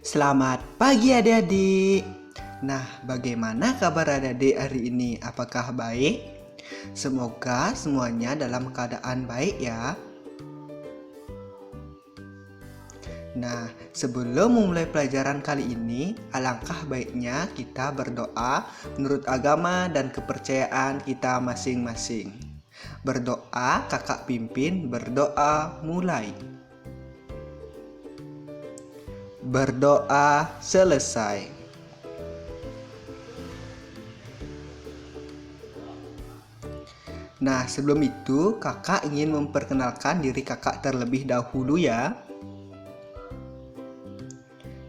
Selamat pagi adik-adik. Nah, bagaimana kabar adik-adik hari ini? Apakah baik? Semoga semuanya dalam keadaan baik ya. Nah, sebelum memulai pelajaran kali ini, alangkah baiknya kita berdoa menurut agama dan kepercayaan kita masing-masing. Berdoa, kakak pimpin, berdoa mulai. Berdoa selesai. Nah, sebelum itu kakak ingin memperkenalkan diri kakak terlebih dahulu ya.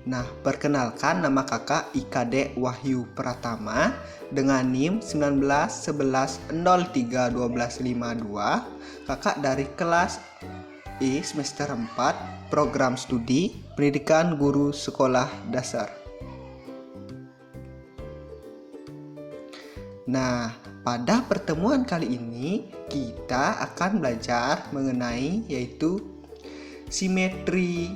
Nah, perkenalkan nama kakak IKD Wahyu Pratama dengan NIM 1911031252. Kakak dari kelas E semester 4 program studi pendidikan guru sekolah dasar. Nah, pada pertemuan kali ini kita akan belajar mengenai yaitu simetri,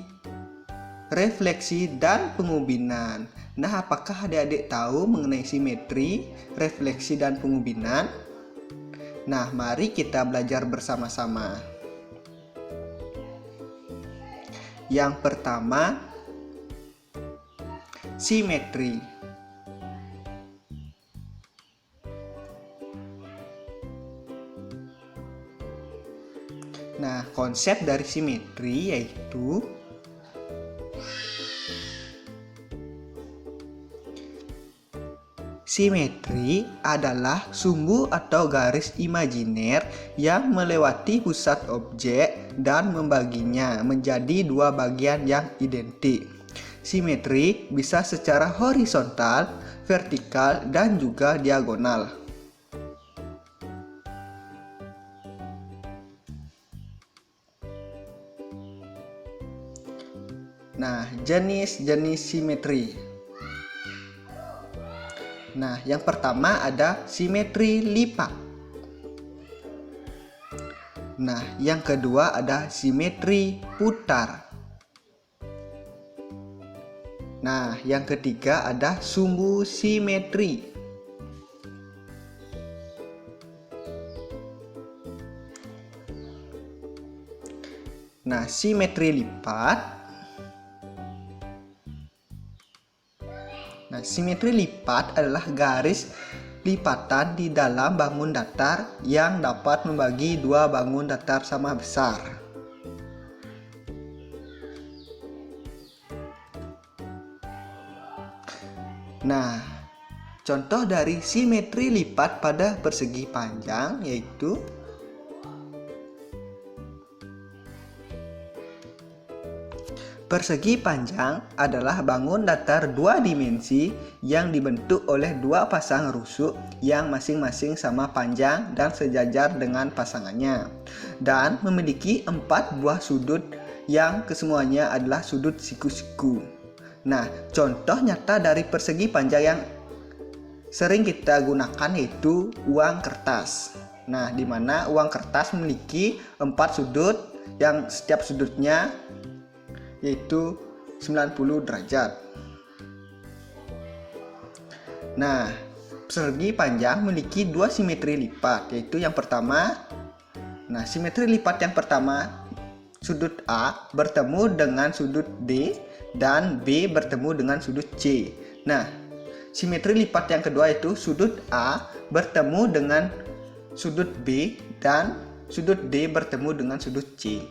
refleksi, dan pengubinan. Nah, apakah adik-adik tahu mengenai simetri, refleksi, dan pengubinan? Nah, mari kita belajar bersama-sama. Yang pertama, simetri. Nah, konsep dari simetri yaitu simetri adalah sumbu atau garis imajiner yang melewati pusat objek dan membaginya menjadi dua bagian yang identik. Simetri bisa secara horizontal, vertikal, dan juga diagonal. Nah, jenis-jenis simetri. Nah, yang pertama ada simetri lipat. Nah, yang kedua ada simetri putar. Nah, yang ketiga ada sumbu simetri. Nah, simetri lipat. Nah, simetri lipat adalah garis lipatan di dalam bangun datar yang dapat membagi dua bangun datar sama besar. Nah, contoh dari simetri lipat pada persegi panjang yaitu persegi panjang adalah bangun datar dua dimensi yang dibentuk oleh dua pasang rusuk yang masing-masing sama panjang dan sejajar dengan pasangannya, dan memiliki 4 buah sudut yang kesemuanya adalah sudut siku-siku. Nah, contoh nyata dari persegi panjang yang sering kita gunakan yaitu uang kertas. Nah, di mana uang kertas memiliki 4 sudut yang setiap sudutnya yaitu 90 derajat. Nah, persegi panjang memiliki dua simetri lipat, yaitu yang pertama, nah simetri lipat yang pertama, sudut A bertemu dengan sudut D dan B bertemu dengan sudut C. Nah, simetri lipat yang kedua itu sudut A bertemu dengan sudut B dan sudut D bertemu dengan sudut C.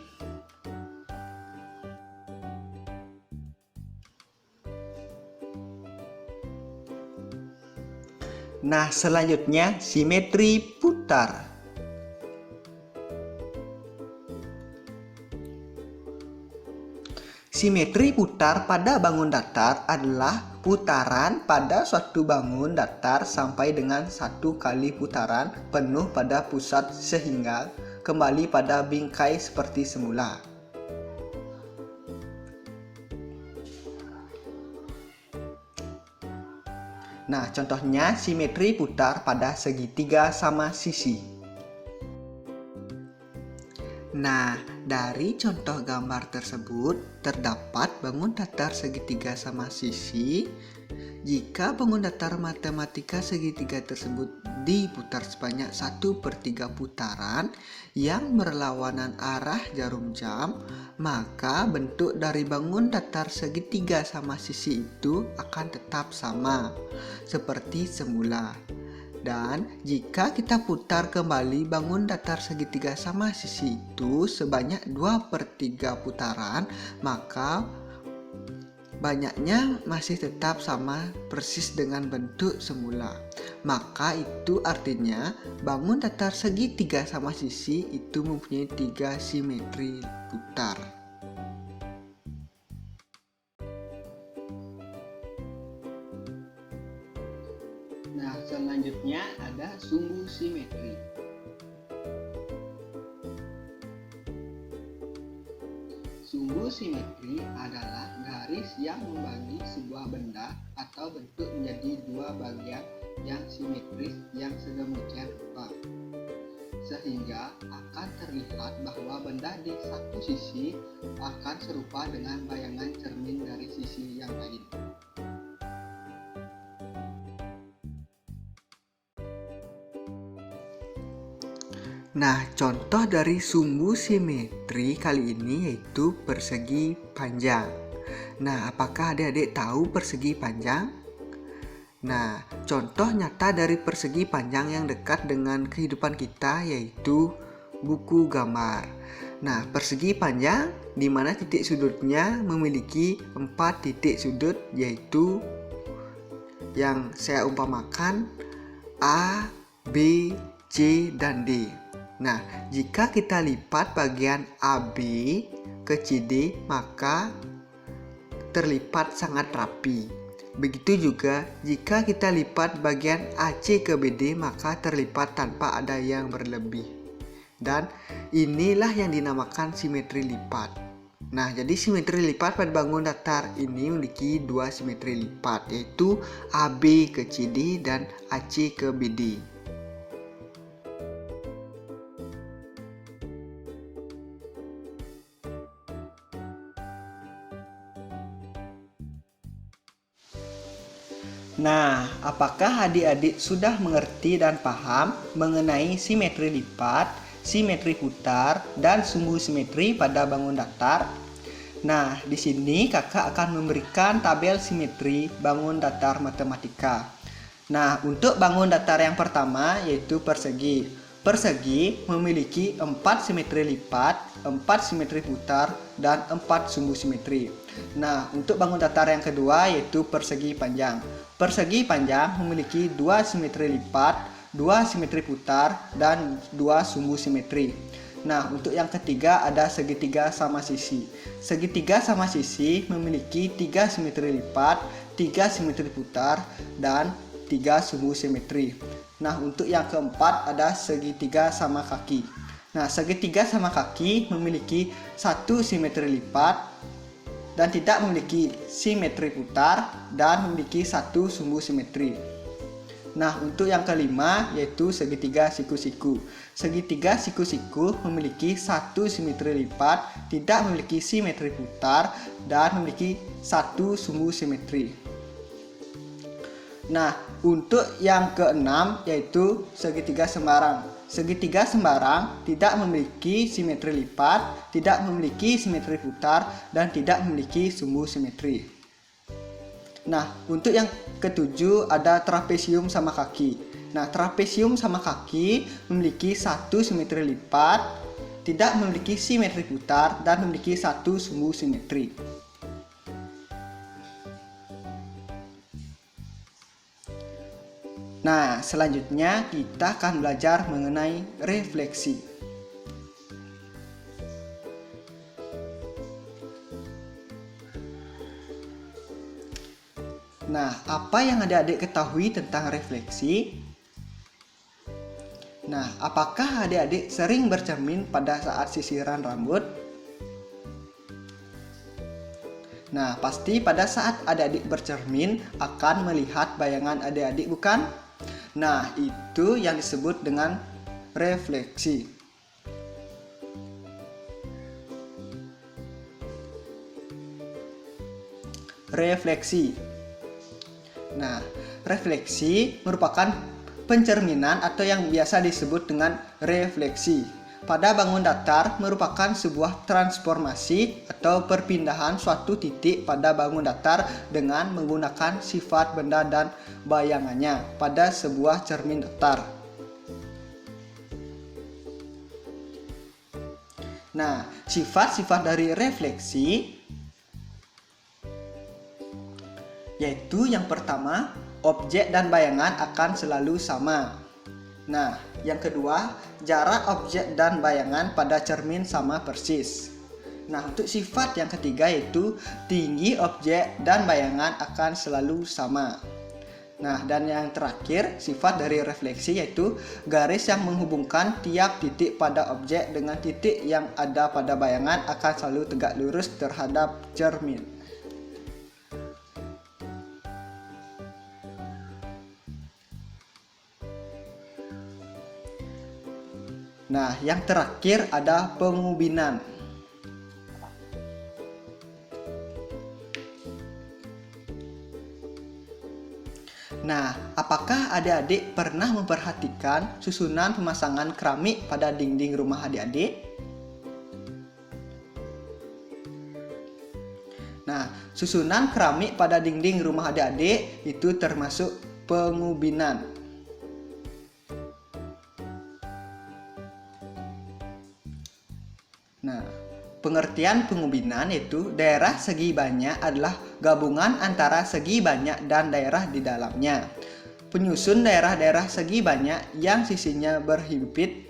Nah, selanjutnya simetri putar. Simetri putar pada bangun datar adalah putaran pada suatu bangun datar sampai dengan 1 kali putaran penuh pada pusat sehingga kembali pada bingkai seperti semula. Nah, contohnya simetri putar pada segitiga sama sisi. Nah, Dari contoh gambar tersebut terdapat bangun datar segitiga sama sisi. Jika bangun datar matematika segitiga tersebut diputar sebanyak 1/3 putaran yang berlawanan arah jarum jam, maka bentuk dari bangun datar segitiga sama sisi itu akan tetap sama seperti semula. Dan jika kita putar kembali bangun datar segitiga sama sisi itu sebanyak 2/3 putaran, maka banyaknya masih tetap sama persis dengan bentuk semula. Maka itu artinya bangun datar segitiga sama sisi itu mempunyai 3 simetri putar. Nah, selanjutnya ada sumbu simetri. Sumbu simetri adalah garis yang membagi sebuah benda atau bentuk menjadi dua bagian yang simetris yang sedemikian rupa, sehingga akan terlihat bahwa benda di satu sisi akan serupa dengan bayangan cermin dari sisi yang lain. Nah, contoh dari sumbu simetri kali ini yaitu persegi panjang. Nah, apakah adik-adik tahu persegi panjang? Nah, contoh nyata dari persegi panjang yang dekat dengan kehidupan kita yaitu buku gambar. Nah, persegi panjang di mana titik sudutnya memiliki 4 titik sudut yaitu yang saya umpamakan A, B, C, dan D. Nah, jika kita lipat bagian AB ke CD, maka terlipat sangat rapi. Begitu juga jika kita lipat bagian AC ke BD, maka terlipat tanpa ada yang berlebih. Dan inilah yang dinamakan simetri lipat. Nah, jadi simetri lipat pada bangun datar ini memiliki 2 simetri lipat, yaitu AB ke CD dan AC ke BD. Nah, apakah adik-adik sudah mengerti dan paham mengenai simetri lipat, simetri putar, dan sumbu simetri pada bangun datar? Nah, di sini kakak akan memberikan tabel simetri bangun datar matematika. Nah, untuk bangun datar yang pertama yaitu persegi. Persegi memiliki 4 simetri lipat, 4 simetri putar, dan 4 sumbu simetri. Nah, untuk bangun datar yang kedua yaitu persegi panjang. Persegi panjang memiliki 2 simetri lipat, 2 simetri putar, dan 2 sumbu simetri. Nah, untuk yang ketiga ada segitiga sama sisi. Segitiga sama sisi memiliki 3 simetri lipat, 3 simetri putar, dan 3 sumbu simetri. Nah, untuk yang keempat ada segitiga sama kaki. Nah, segitiga sama kaki memiliki 1 simetri lipat dan tidak memiliki simetri putar dan memiliki 1 sumbu simetri. Nah, untuk yang kelima yaitu segitiga siku-siku. Segitiga siku-siku memiliki 1 simetri lipat, tidak memiliki simetri putar, dan memiliki 1 sumbu simetri. Nah, untuk yang keenam yaitu segitiga sembarang. Segitiga sembarang tidak memiliki simetri lipat, tidak memiliki simetri putar, dan tidak memiliki sumbu simetri. Nah, untuk yang ketujuh ada trapesium sama kaki. Nah, trapesium sama kaki memiliki 1 simetri lipat, tidak memiliki simetri putar, dan memiliki 1 sumbu simetri. Nah, selanjutnya kita akan belajar mengenai refleksi. Nah, apa yang adik-adik ketahui tentang refleksi? Nah, apakah adik-adik sering bercermin pada saat sisiran rambut? Nah, pasti pada saat adik-adik bercermin akan melihat bayangan adik-adik, bukan? Nah, itu yang disebut dengan refleksi. refleksi. Nah, refleksi merupakan pencerminan atau yang biasa disebut dengan refleksi. Pada bangun datar merupakan sebuah transformasi atau perpindahan suatu titik pada bangun datar dengan menggunakan sifat benda dan bayangannya pada sebuah cermin datar. Nah, sifat-sifat dari refleksi yaitu yang pertama, objek dan bayangan akan selalu sama. Nah, yang kedua, jarak objek dan bayangan pada cermin sama persis. Nah, untuk sifat yang ketiga yaitu tinggi objek dan bayangan akan selalu sama. Nah, dan yang terakhir, sifat dari refleksi yaitu garis yang menghubungkan tiap titik pada objek dengan titik yang ada pada bayangan akan selalu tegak lurus terhadap cermin. Nah, yang terakhir ada pengubinan. Nah, apakah adik-adik pernah memperhatikan susunan pemasangan keramik pada dinding rumah adik-adik? Nah, susunan keramik pada dinding rumah adik-adik itu termasuk pengubinan. Nah, pengertian pengubinan yaitu daerah segi banyak adalah gabungan antara segi banyak dan daerah di dalamnya. Penyusun daerah-daerah segi banyak yang sisinya berhimpit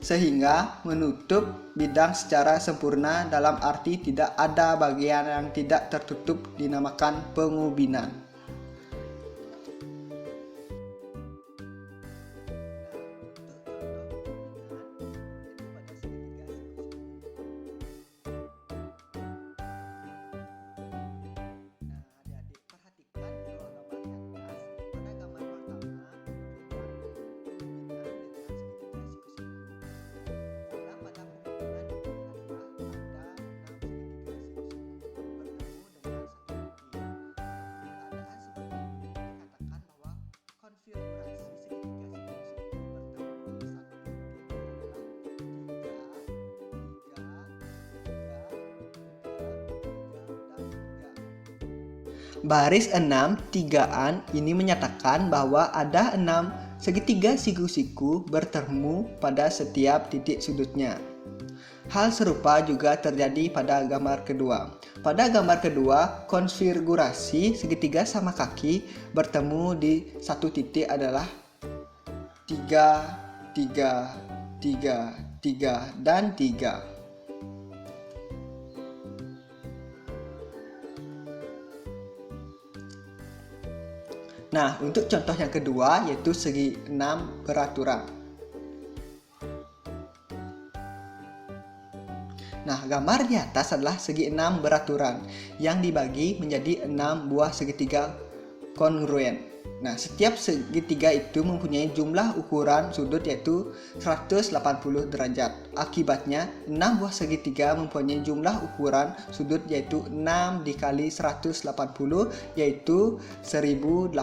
sehingga menutup bidang secara sempurna dalam arti tidak ada bagian yang tidak tertutup dinamakan pengubinan. Baris 6 tigaan ini menyatakan bahwa ada 6 segitiga siku-siku bertemu pada setiap titik sudutnya. Hal serupa juga terjadi pada gambar kedua. Pada gambar kedua, konfigurasi segitiga sama kaki bertemu di satu titik adalah 3, 3, 3, 3, dan 3. Nah, untuk contoh yang kedua yaitu segi 6 beraturan. Nah, gambar di atas adalah segi 6 beraturan yang dibagi menjadi 6 buah segitiga kongruen. Nah, setiap segitiga itu mempunyai jumlah ukuran sudut yaitu 180 derajat. Akibatnya, 6 buah segitiga mempunyai jumlah ukuran sudut yaitu 6 dikali 180 yaitu 1080.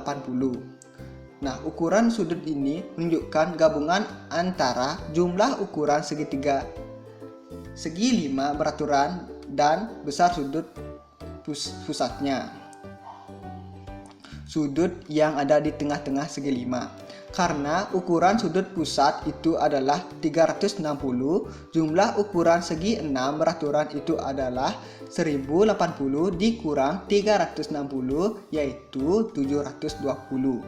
Nah, ukuran sudut ini menunjukkan gabungan antara jumlah ukuran segitiga segi 5 beraturan dan besar sudut pusatnya. Sudut yang ada di tengah-tengah segi 5. Karena ukuran sudut pusat itu adalah 360, jumlah ukuran segi 6 beraturan itu adalah 1080 dikurang 360 yaitu 720.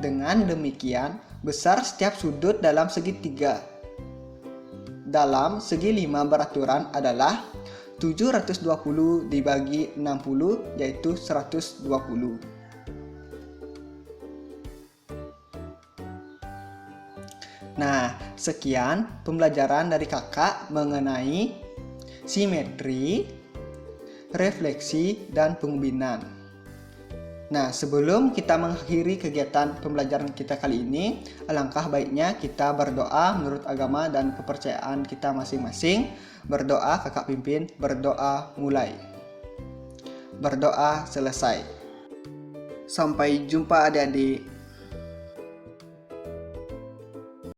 Dengan demikian, besar setiap sudut dalam segitiga dalam segi 5 beraturan adalah 720 dibagi 60 yaitu 120. Nah, sekian pembelajaran dari kakak mengenai simetri, refleksi, dan pengubinan. Nah, sebelum kita mengakhiri kegiatan pembelajaran kita kali ini, alangkah baiknya kita berdoa menurut agama dan kepercayaan kita masing-masing. Berdoa, kakak pimpin, berdoa mulai. berdoa selesai. Sampai jumpa adik-adik.